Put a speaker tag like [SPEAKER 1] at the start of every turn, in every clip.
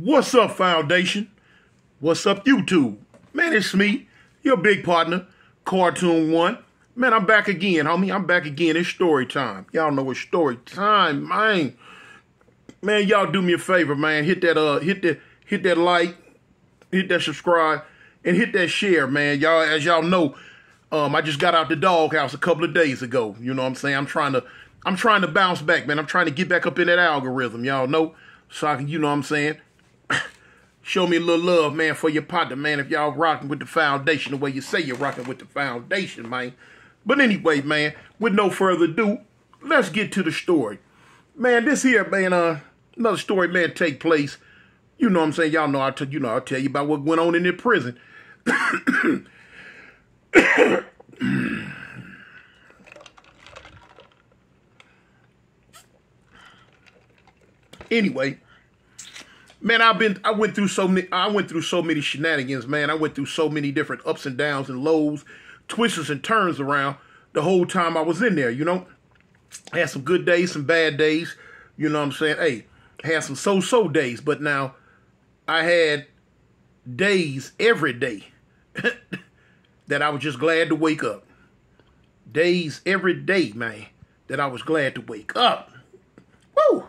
[SPEAKER 1] What's up, Foundation? What's up, YouTube? Man, it's me, your big partner, Cartoon One. Man, I'm back again, homie. I'm back again. It's story time. Y'all know it's story time, man. Man, y'all do me a favor, man. Hit that like, hit that subscribe, and hit that share, man. Y'all, as y'all know, I just got out the doghouse a couple of days ago. You know what I'm saying? I'm trying to bounce back, man. I'm trying to get back up in that algorithm, y'all know. So I can, you know what I'm saying? Show me a little love, man, for your partner, man, if y'all rocking with the foundation the way you say you're rocking with the foundation, man. But anyway, man, with no further ado, let's get to the story. Man, this here, man, another story, man, take place. You know what I'm saying? Y'all know I'll tell you about what went on in the prison. Anyway, man, I went through so many shenanigans, man. I went through so many different ups and downs and lows, twists and turns around the whole time I was in there, you know. I had some good days, some bad days, you know what I'm saying? Hey, I had some so-so days, but now I had days every day that I was just glad to wake up. Days every day, man, that I was glad to wake up. Woo!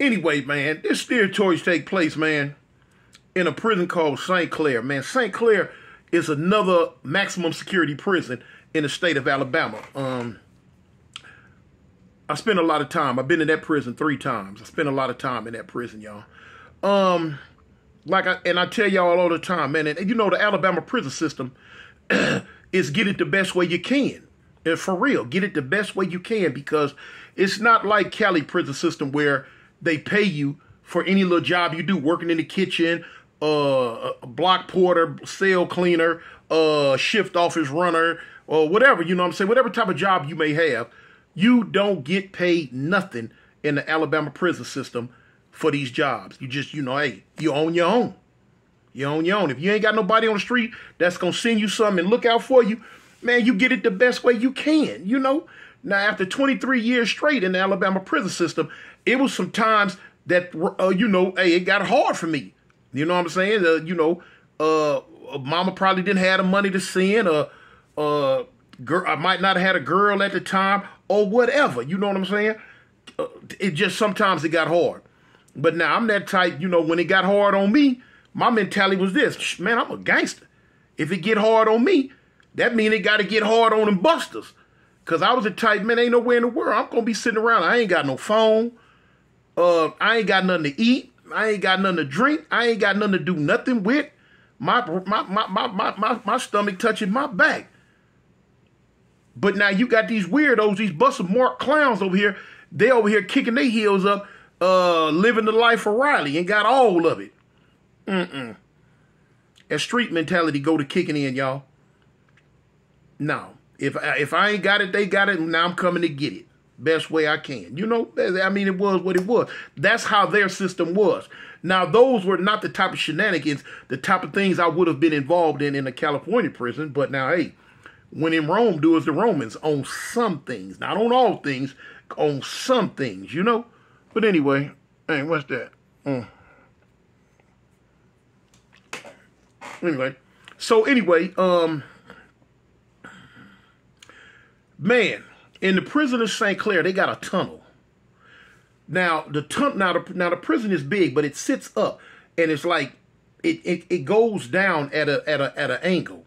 [SPEAKER 1] Anyway, man, this story take place, man, in a prison called St. Clair. Man, St. Clair is another maximum security prison in the state of Alabama. I spent a lot of time. I've been in that prison 3 times. I spent a lot of time in that prison, y'all. I tell y'all all the time, man, and you know the Alabama prison system is get it the best way you can. And for real, get it the best way you can, because it's not like Cali prison system where they pay you for any little job you do, working in the kitchen, a block porter, cell cleaner, shift office runner, or whatever, you know what I'm saying? Whatever type of job you may have, you don't get paid nothing in the Alabama prison system for these jobs. You just, you know, hey, you own your own. You own your own. If you ain't got nobody on the street that's going to send you something and look out for you, man, you get it the best way you can, you know? Now, after 23 years straight in the Alabama prison system, it was some times that, you know, hey, it got hard for me. You know what I'm saying? Mama probably didn't have the money to send, girl, I might not have had a girl at the time, or whatever. You know what I'm saying? It just, sometimes it got hard. But now I'm that type, you know, when it got hard on me, my mentality was this: man, I'm a gangster. If it get hard on me, that mean it got to get hard on them busters. Because I was the type, man, ain't nowhere in the world I'm going to be sitting around. I ain't got no phone. I ain't got nothing to eat. I ain't got nothing to drink. I ain't got nothing to do nothing with. My stomach touching my back. But now you got these weirdos, these busted mark clowns over here. They over here kicking their heels up, living the life of Riley and got all of it. That street mentality go to kicking in, y'all. No. If I ain't got it, they got it, and now I'm coming to get it. Best way I can. You know, I mean, it was what it was. That's how their system was. Now, those were not the type of shenanigans, the type of things I would have been involved in a California prison. But now, hey, when in Rome, do as the Romans on some things. Not on all things, on some things, you know? But anyway, hey, what's that? Anyway, man, in the prison of St. Clair, they got a tunnel. Now the prison is big, but it sits up, and it's like it goes down at an angle.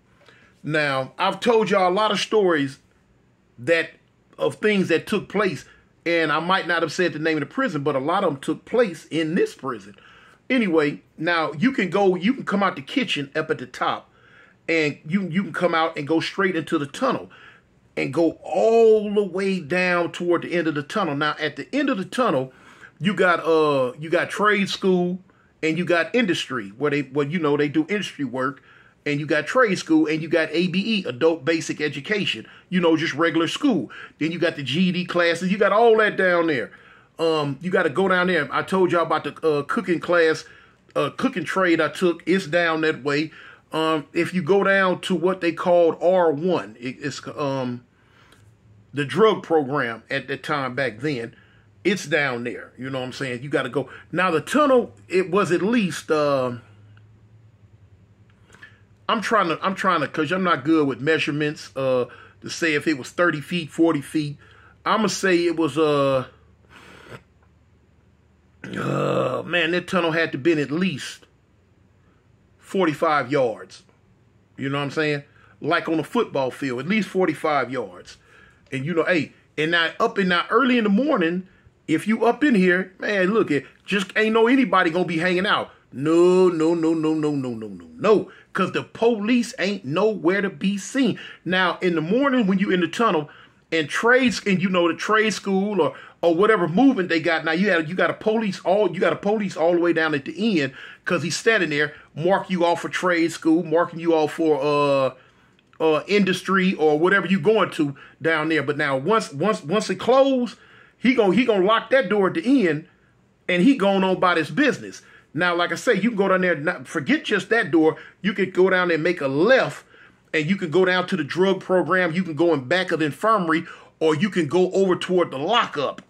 [SPEAKER 1] Now, I've told y'all a lot of stories of things that took place, and I might not have said the name of the prison, but a lot of them took place in this prison. Anyway, now you can come out the kitchen up at the top, and you can come out and go straight into the tunnel and go all the way down toward the end of the tunnel. Now, at the end of the tunnel, you got trade school and you got industry where they do industry work, and you got trade school and you got ABE, adult basic education, you know, just regular school. Then you got the GED classes. You got all that down there. You got to go down there. I told y'all about the cooking class, cooking trade I took. It's down that way. If you go down to what they called R1, it's the drug program at that time back then. It's down there. You know what I'm saying? You got to go. Now, the tunnel, it was at least, I'm trying to, because I'm not good with measurements, to say if it was 30 feet, 40 feet. I'm going to say it was, man, that tunnel had to been at least 45 yards. You know what I'm saying? Like on a football field, at least 45 yards. And, you know, hey, and now early in the morning, if you up in here, man, look, it just ain't no anybody gonna be hanging out. No. Because the police ain't nowhere to be seen. Now, in the morning when you in the tunnel and trades, and you know, the trade school or whatever movement they got, now you got a police all the way down at the end, because he's standing there, mark you off for trade school, marking you off for industry or whatever you going to down there. But now once it closed, he gonna lock that door at the end, and he going on about his business. Now, like I say, you can go down there, forget just that door. You could go down there and make a left, and you can go down to the drug program. You can go in back of the infirmary, or you can go over toward the lockup,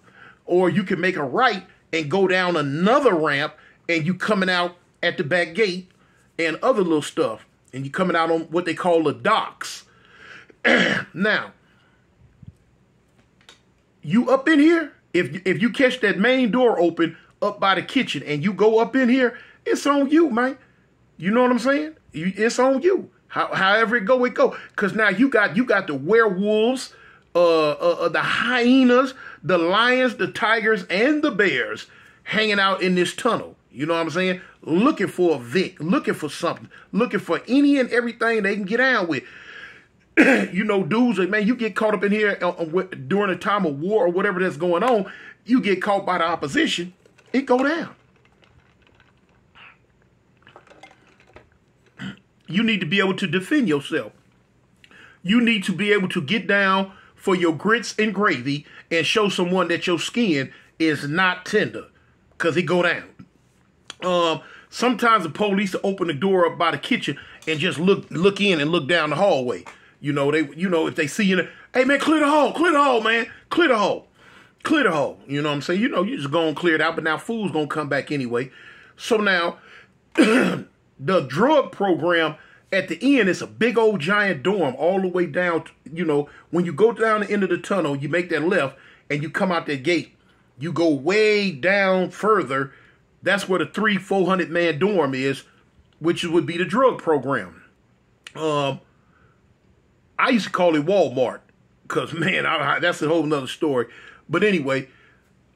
[SPEAKER 1] or you can make a right and go down another ramp, and you coming out at the back gate and other little stuff. And you coming out on what they call the docks. Now, you up in here, if you catch that main door open up by the kitchen and you go up in here, it's on you, man. You know what I'm saying? It's on you. However it go. Because now you got the werewolves, the hyenas, the lions, the tigers, and the bears hanging out in this tunnel. You know what I'm saying? Looking for a Vic, looking for something, looking for any and everything they can get down with. You know, dudes, man, you get caught up in here during a time of war or whatever that's going on, you get caught by the opposition, it go down. You need to be able to defend yourself. You need to be able to get down for your grits and gravy and show someone that your skin is not tender, because it go down. Sometimes the police open the door up by the kitchen and just look in and look down the hallway. You know, if they see you, hey man, clear the hole, man, clear the hole. You know what I'm saying? You know, you just go and clear it out, but now fool's gonna come back anyway. So now, the drug program at the end is a big old giant dorm all the way down. You know, when you go down the end of the tunnel, you make that left and you come out that gate. You go way down further. That's where the 300-400 man dorm is, which would be the drug program. I used to call it Walmart because, man, that's a whole nother story. But anyway,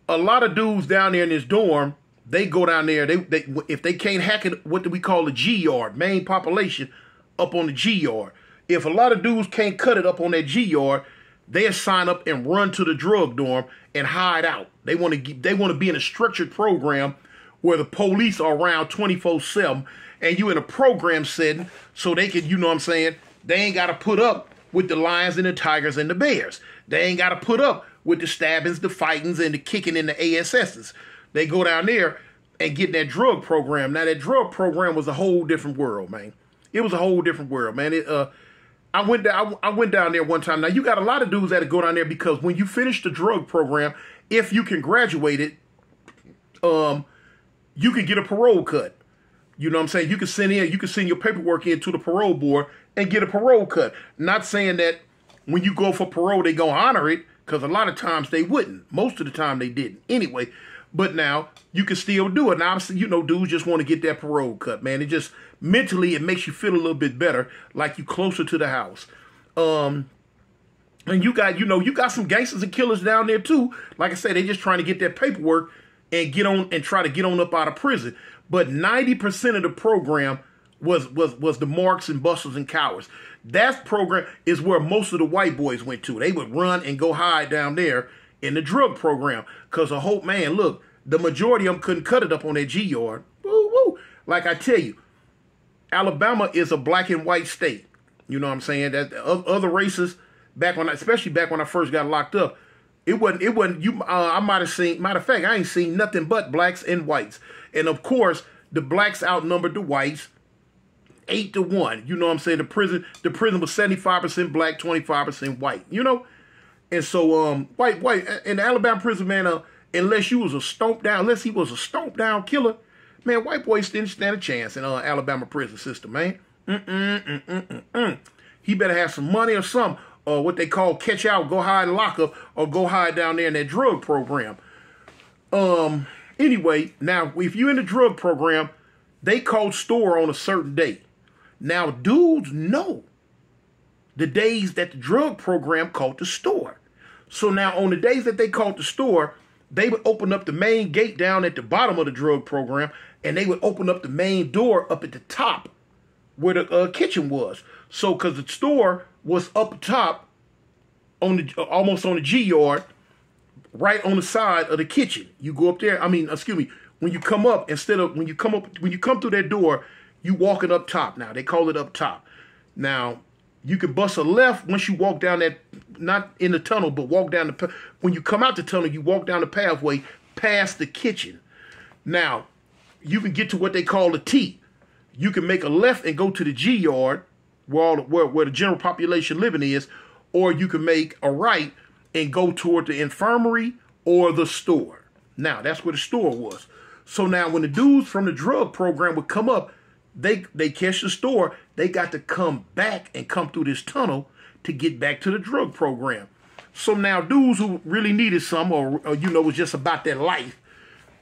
[SPEAKER 1] a lot of dudes down there in this dorm, they go down there. They if they can't hack it, what do we call the G yard? Main population up on the G yard. If a lot of dudes can't cut it up on that G yard, they'll sign up and run to the drug dorm and hide out. They want to be in a structured program where the police are around 24/7 and you in a program setting so they can, you know what I'm saying, they ain't got to put up with the lions and the tigers and the bears. They ain't got to put up with the stabbings, the fightings, and the kicking in the ASSs. They go down there and get that drug program. Now, that drug program was a whole different world, man. It was a whole different world, man. I went down there one time. Now, you got a lot of dudes that go down there because when you finish the drug program, if you can graduate it, you can get a parole cut. You know what I'm saying? You can send your paperwork in to the parole board and get a parole cut. Not saying that when you go for parole, they gonna honor it, because a lot of times they wouldn't. Most of the time they didn't. Anyway, but now you can still do it. Now, obviously, you know, dudes just want to get that parole cut, man. It just, mentally, it makes you feel a little bit better, like you closer to the house. And you got some gangsters and killers down there too. Like I said, they just trying to get their paperwork and try to get on up out of prison. But 90% of the program was the marks and busters and cowards. That program is where most of the white boys went to. They would run and go hide down there in the drug program. Because the majority of them couldn't cut it up on their G yard. Woo, woo. Like I tell you, Alabama is a black and white state. You know what I'm saying? That other races, especially back when I first got locked up, it wasn't you. I might have seen, matter of fact, I ain't seen nothing but blacks and whites. And of course, the blacks outnumbered the whites 8-1. You know what I'm saying? The prison was 75% black, 25% white, you know? And so white in the Alabama prison, man, unless you was a stomp down, unless he was a stomp down killer, man, white boys didn't stand a chance in Alabama prison system, man. He better have some money or something, or what they call catch out, go hide in lockup, or go hide down there in that drug program. Anyway, now if you're in the drug program, they call store on a certain day. Now dudes know the days that the drug program called the store. So now on the days that they called the store, they would open up the main gate down at the bottom of the drug program, and they would open up the main door up at the top where the kitchen was. So because the store was up top on the almost on the G yard, right on the side of the kitchen. You go up there. I mean, excuse me. When you come up, when you come through that door, you walking up top. Now they call it up top. Now you can bust a left once you walk down that, not in the tunnel, but walk down the. When you come out the tunnel, you walk down the pathway past the kitchen. Now you can get to what they call the T. You can make a left and go to the G yard, where the general population living is, or you can make a right and go toward the infirmary or the store. Now, that's where the store was. So now when the dudes from the drug program would come up, they catch the store, they got to come back and come through this tunnel to get back to the drug program. So now dudes who really needed some, or was just about their life,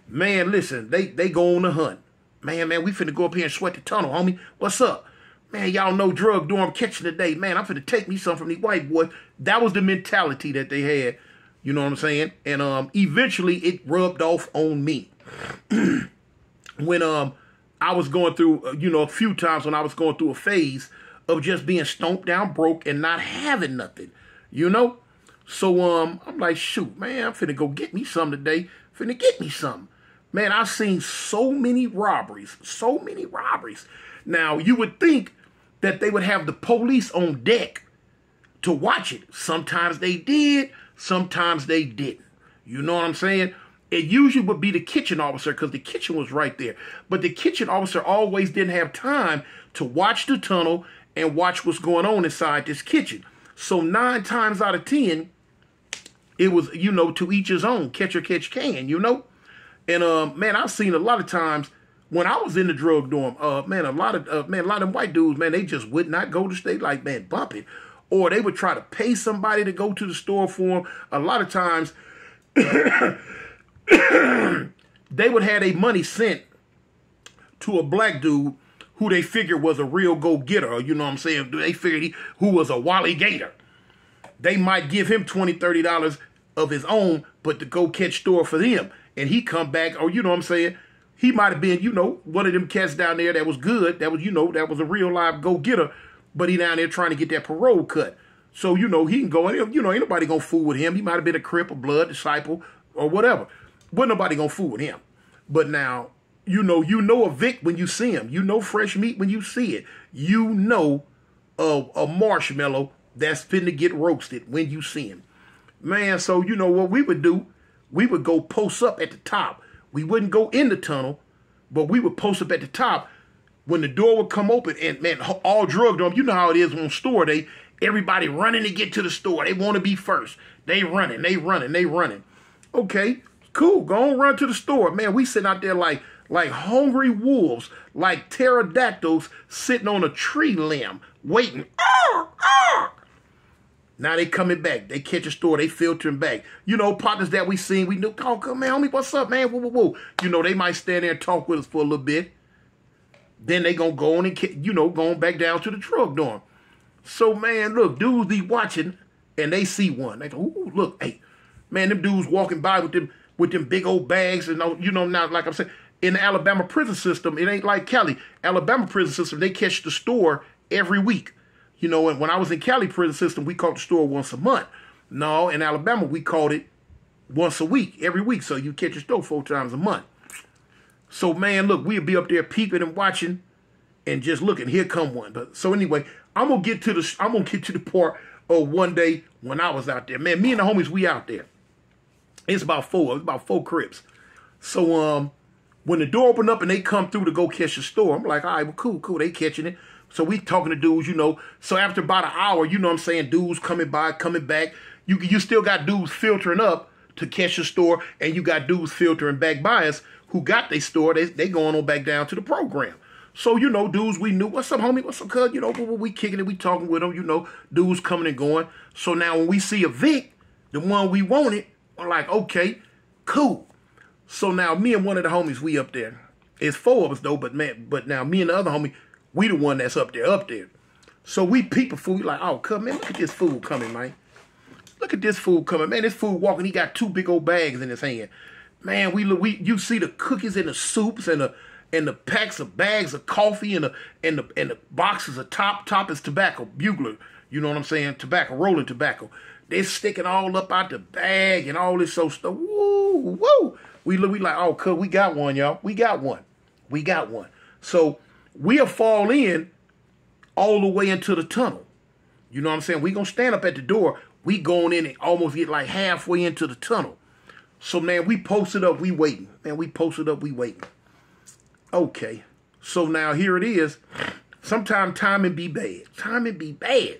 [SPEAKER 1] man, listen, they go on the hunt. Man, we finna go up here and sweat the tunnel, homie. What's up? Man, y'all know drug dorm catching today. Man, I'm finna take me some from these white boys. That was the mentality that they had. You know what I'm saying? And eventually it rubbed off on me. When I was going through, a few times when I was going through a phase of just being stomped down broke and not having nothing, So I'm like, shoot, man, I'm finna go get me some today. Finna get me some. Man, I've seen so many robberies. Now, you would think that they would have the police on deck to watch it. Sometimes they did, sometimes they didn't. You know what I'm saying? It usually would be the kitchen officer because the kitchen was right there. But the kitchen officer always didn't have time to watch the tunnel and watch what's going on inside this kitchen. So 9 times out of 10, it was, to each his own, catch or catch can, And, man, I've seen a lot of times when I was in the drug dorm, a lot of white dudes, man, they just would not go to state, like, man, bump it. Or they would try to pay somebody to go to the store for them. A lot of times, they would have their money sent to a black dude who they figured was a real go-getter. You know what I'm saying? They figured who was a Wally Gator. They might give him $20, $30 of his own, but to go catch store for them. And he come back, or you know what I'm saying? He might have been, one of them cats down there that was good. That was, that was a real live go-getter. But he down there trying to get that parole cut. So, he can go, ain't nobody going to fool with him. He might have been a Crip, a Blood, disciple, or whatever. But nobody going to fool with him. But now, a Vic when you see him. You know fresh meat when you see it. You know a marshmallow that's finna get roasted when you see him. Man, so what we would do? We would go post up at the top. We wouldn't go in the tunnel, but we would post up at the top. When the door would come open, and man, all drug dorm, you know how it is on store day. Everybody running to get to the store. They want to be first. They running. Okay, cool. Go on, run to the store. Man, we sitting out there like hungry wolves, like pterodactyls sitting on a tree limb, waiting. Now they coming back. They catch a store. They filtering back. Partners that we seen, we knew, oh, come man, homie, what's up, man? Whoa. They might stand there and talk with us for a little bit. Then they gonna go on and, going back down to the drug dorm. So, man, look, dudes be watching, and they see one. They go, ooh, look, hey, man, them dudes walking by with them big old bags. And, now, like I'm saying, in the Alabama prison system, it ain't like Cali. Alabama prison system, they catch the store every week. And when I was in Cali prison system, we caught the store once a month. No, in Alabama, we caught it once a week, every week. So you catch your store 4 times a month. So, man, look, we'll be up there peeping and watching and just looking. Here come one. But so anyway, I'm gonna get to the part of one day when I was out there. Man, me and the homies, we out there. It's about 4 Crips. So when the door opened up and they come through to go catch the store, I'm like, all right, well, cool, they catching it. So we talking to dudes, So after about an hour, I'm saying, dudes coming by, coming back. You still got dudes filtering up to catch a store, and you got dudes filtering back by us who got their store. They going on back down to the program. So, you know, dudes we knew, what's up, homie? What's up, cuz? You know, we kicking it, we talking with them, you know, dudes coming and going. So now when we see a Vic, the one we wanted, we're like, okay, cool. So now me and one of the homies, we up there. It's 4 of us though, but now me and the other homie, we the one that's up there. So we peep a fool, we like, oh, come man, look at this fool coming, man. Look at this fool coming, man. This fool walking, he got 2 big old bags in his hand. Man, you see the cookies and the soups and the packs of bags of coffee and the boxes of top is tobacco, bugler, you know what I'm saying? Tobacco, rolling tobacco. They sticking all up out the bag and all this so stuff. Woo, woo. We like, oh, cuz, we got one, y'all. We got one. So we'll fall in all the way into the tunnel. You know what I'm saying? We gonna stand up at the door. We going in and almost get like halfway into the tunnel. So, man, we posted up, we waiting. Man, we posted up, we waiting. Okay. So now here it is. Sometimes timing be bad. Timing be bad.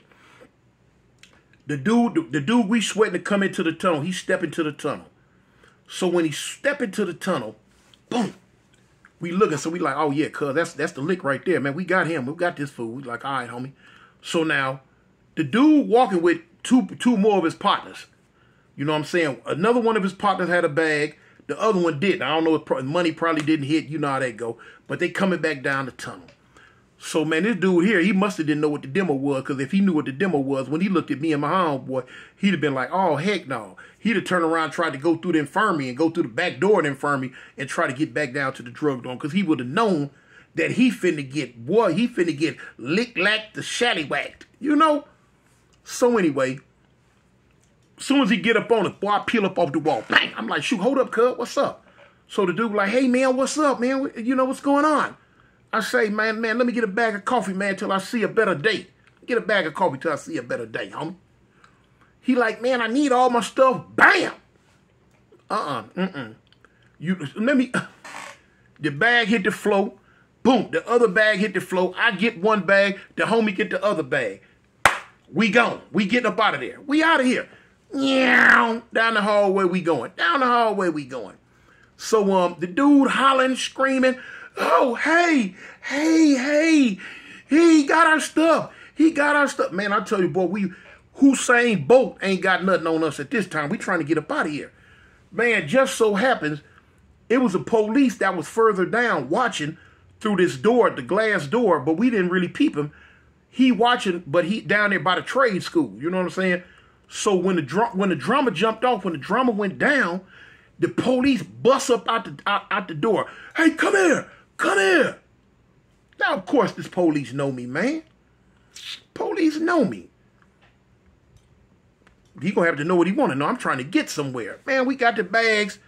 [SPEAKER 1] The dude we sweating to come into the tunnel, he step into the tunnel. So when he step into the tunnel, boom. We looking, so we like, oh yeah, cuz that's the lick right there, man. We got him. We got this fool. We like, all right, homie. So now, the dude walking with two more of his partners. You know what I'm saying? Another one of his partners had a bag. The other one didn't. I don't know if money probably didn't hit. You know how that go. But they coming back down the tunnel. So, man, this dude here, he must have didn't know what the demo was, because if he knew what the demo was, when he looked at me and my homeboy, he'd have been like, oh, heck no. He'd have turned around and tried to go through the infirmary and go through the back door of the infirmary and try to get back down to the drug dorm, because he would have known that he finna get lick-lacked the shallywhacked, you know? So anyway, as soon as he get up on it, boy, I peel up off the wall. Bang! I'm like, shoot, hold up, cuz, what's up? So the dude like, hey, man, what's up, man? You know, what's going on? I say, man, let me get a bag of coffee, man, till I see a better day. Get a bag of coffee till I see a better day, homie. He like, man, I need all my stuff. Bam! The bag hit the floor. Boom, the other bag hit the floor. I get one bag, the homie get the other bag. We gone. We getting up out of there. We out of here. Down the hallway we going. Down the hallway we going. So the dude hollering, screaming, oh, hey, he got our stuff. He got our stuff. Man, I tell you, boy, Hussein Bolt ain't got nothing on us at this time. We trying to get up out of here. Man, just so happens, it was a police that was further down watching through this door, the glass door, but we didn't really peep him. He watching, but he down there by the trade school. You know what I'm saying? So when the drummer jumped off, when the drummer went down, the police bust up out the door. Hey, come here. Now, of course, this police know me, man. Police know me. He gonna have to know what he want to know. I'm trying to get somewhere. Man, we got the bags.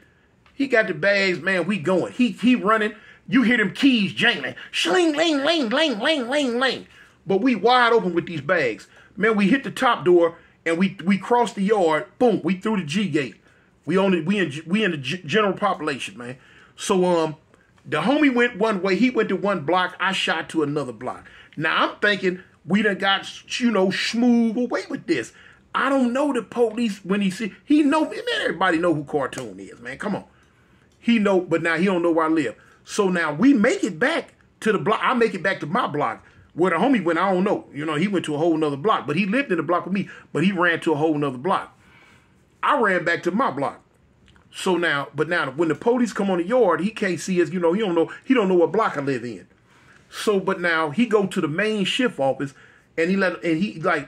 [SPEAKER 1] He got the bags, man. We going. He running. You hear them keys jangling. Shling, ling, ling, ling, ling, ling, ling. But we wide open with these bags. Man, we hit the top door and we crossed the yard. Boom, we through the G gate. We in the general population, man. So the homie went one way. He went to one block. I shot to another block. Now I'm thinking we done got, smooth away with this. I don't know the police when he know me. Man, everybody know who Cartoon is, man. Come on. He know, but now he don't know where I live. So now we make it back to the block. I make it back to my block. Where the homie went, I don't know. He went to a whole nother block. But he lived in the block with me. But he ran to a whole nother block. I ran back to my block. So now, when the police come on the yard, he can't see us. He don't know what block I live in. So, but now he go to the main shift office, and he like,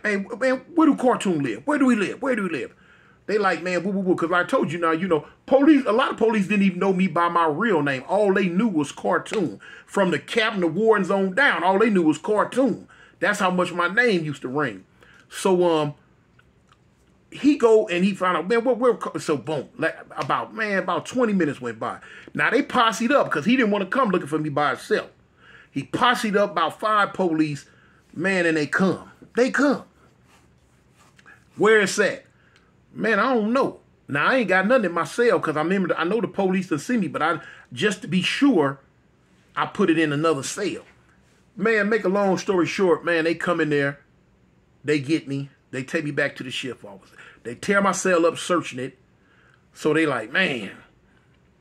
[SPEAKER 1] hey, man, where do Cartoon live? Where do he live? They like, man, woo. Because I told you now, police. A lot of police didn't even know me by my real name. All they knew was Cartoon. From the captain, the wardens on down, all they knew was Cartoon. That's how much my name used to ring. So he go and he found out, man, so boom, about 20 minutes went by. Now they posseed up because he didn't want to come looking for me by himself. He posseed up about 5 police, man, and they come. Where it's at? Man, I don't know. Now I ain't got nothing in my cell because I know the police done see me, but just to be sure, I put it in another cell. Man, make a long story short, man, they come in there, they get me, they take me back to the shift office. They tear my cell up, searching it. So they like, man,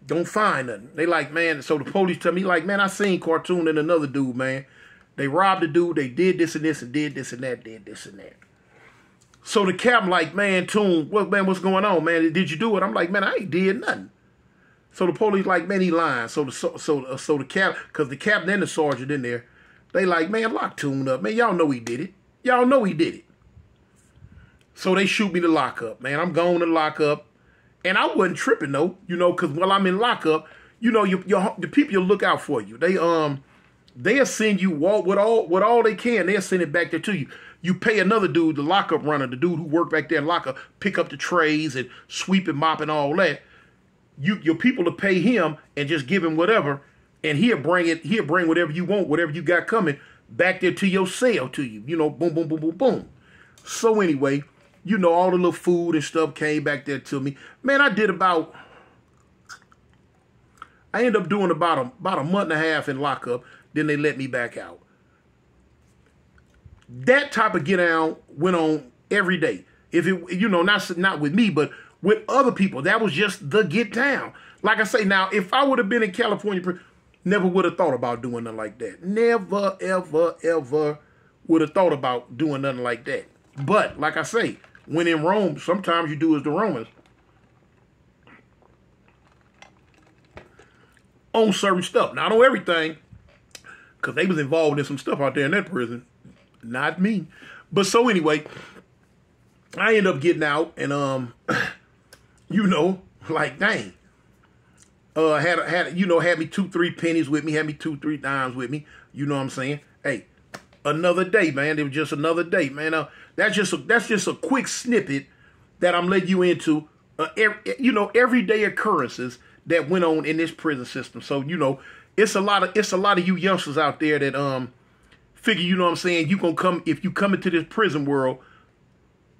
[SPEAKER 1] don't find nothing. They like, man, so the police tell me, like, man, I seen Cartoon and another dude, man. They robbed the dude, they did this and this and did this and that, did this and that. So the captain like, man, Toon, what's going on, man? Did you do it? I'm like, man, I ain't did nothing. So the police like, man, he lying. So the cap, because the captain and the sergeant in there, they like, man, lock Toon up. Man, y'all know he did it. Y'all know he did it. So they shoot me to lockup, man. I'm going to lockup. And I wasn't tripping, though, you know, because while I'm in lockup, you know, the people will look out for you. They'll send you with all they can. They'll send it back there to you. You pay another dude, the lockup runner, the dude who worked back there in lockup, pick up the trays and sweep and mop and all that. Your people to pay him and just give him whatever, and he'll bring whatever you want, whatever you got coming, back there to your cell to you. You know, boom, boom, boom, boom, boom. So anyway, you know, all the little food and stuff came back there to me. Man, I ended up doing about a month and a half in lockup. Then they let me back out. That type of get down went on every day. If it, you know, not with me, but with other people, that was just the get down. Like I say, now, if I would have been in California, never would have thought about doing nothing like that. Never, ever, ever would have thought about doing nothing like that. But, like I say, when in Rome, sometimes you do as the Romans. On certain stuff. Not on everything, because they was involved in some stuff out there in that prison. Not me. But so anyway, I end up getting out and, you know, like, dang. Had me 2-3 pennies with me, had me 2-3 dimes with me. You know what I'm saying? Hey, another day, man. It was just another day, man. That's just a quick snippet that I'm letting you into, everyday occurrences that went on in this prison system. So, you know, it's a lot of you youngsters out there that figure, you know what I'm saying, if you come into this prison world,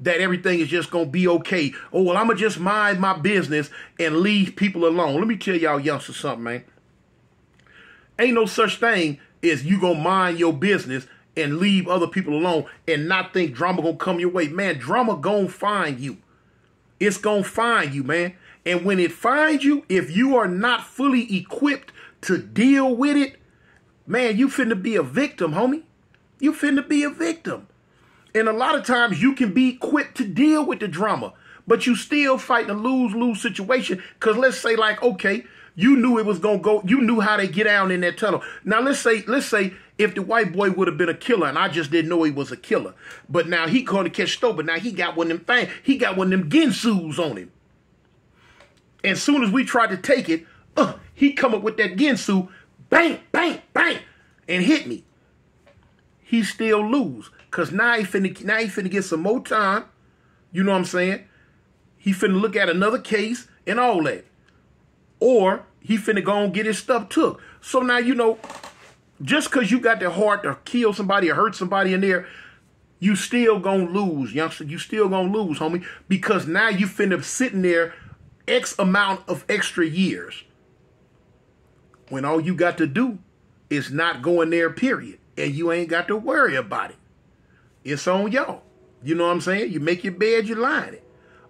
[SPEAKER 1] that everything is just going to be okay. Oh, well, I'm going to just mind my business and leave people alone. Let me tell y'all youngsters something, man. Ain't no such thing as you going to mind your business and leave other people alone and not think drama going to come your way. Man, drama going to find you. It's going to find you, man. And when it finds you, if you are not fully equipped to deal with it, man, you finna be a victim, homie. You finna be a victim. And a lot of times you can be equipped to deal with the drama, but you still fighting a lose-lose situation. Because let's say, like, okay, you knew it was going to go. You knew how they get down in that tunnel. Now, let's say if the white boy would have been a killer and I just didn't know he was a killer. But now he going to catch Stowe, but now he got one of them things. He got one of them Ginsus on him. And as soon as we tried to take it, he come up with that Ginsu, bang, bang, bang, and hit me. He still lose. Because now he finna get some more time. You know what I'm saying? He finna look at another case and all that. Or he finna go and get his stuff took. So now, you know, just because you got the heart to kill somebody or hurt somebody in there, you still gonna lose, youngster. You still gonna lose, homie. Because now you finna sitting there X amount of extra years. When all you got to do is not go in there, period. And you ain't got to worry about it. It's on y'all. You know what I'm saying? You make your bed, you line it.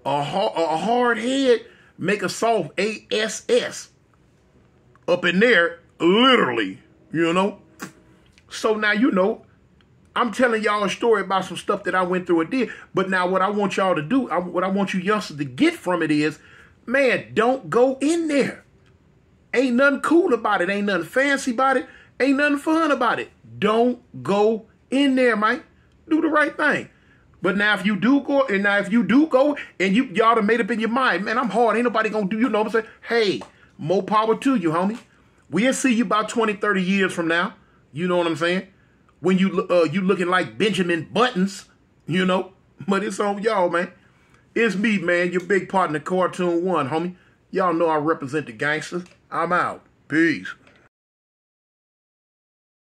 [SPEAKER 1] A hard head make a soft ASS. Up in there, literally, you know? So now, you know, I'm telling y'all a story about some stuff that I went through and did. But now what I want y'all to do, what I want you youngsters to get from it is, man, don't go in there. Ain't nothing cool about it. Ain't nothing fancy about it. Ain't nothing fun about it. Don't go in there, man. Do the right thing. But now if you do go, and y'all done made up in your mind, man, I'm hard. Ain't nobody gonna do, you know what I'm saying? Hey, more power to you, homie. We'll see you about 20, 30 years from now. You know what I'm saying? When you looking like Benjamin Buttons, you know. But it's on y'all, man. It's me, man, your big partner, Cartoon One, homie. Y'all know I represent the gangsters. I'm out. Peace.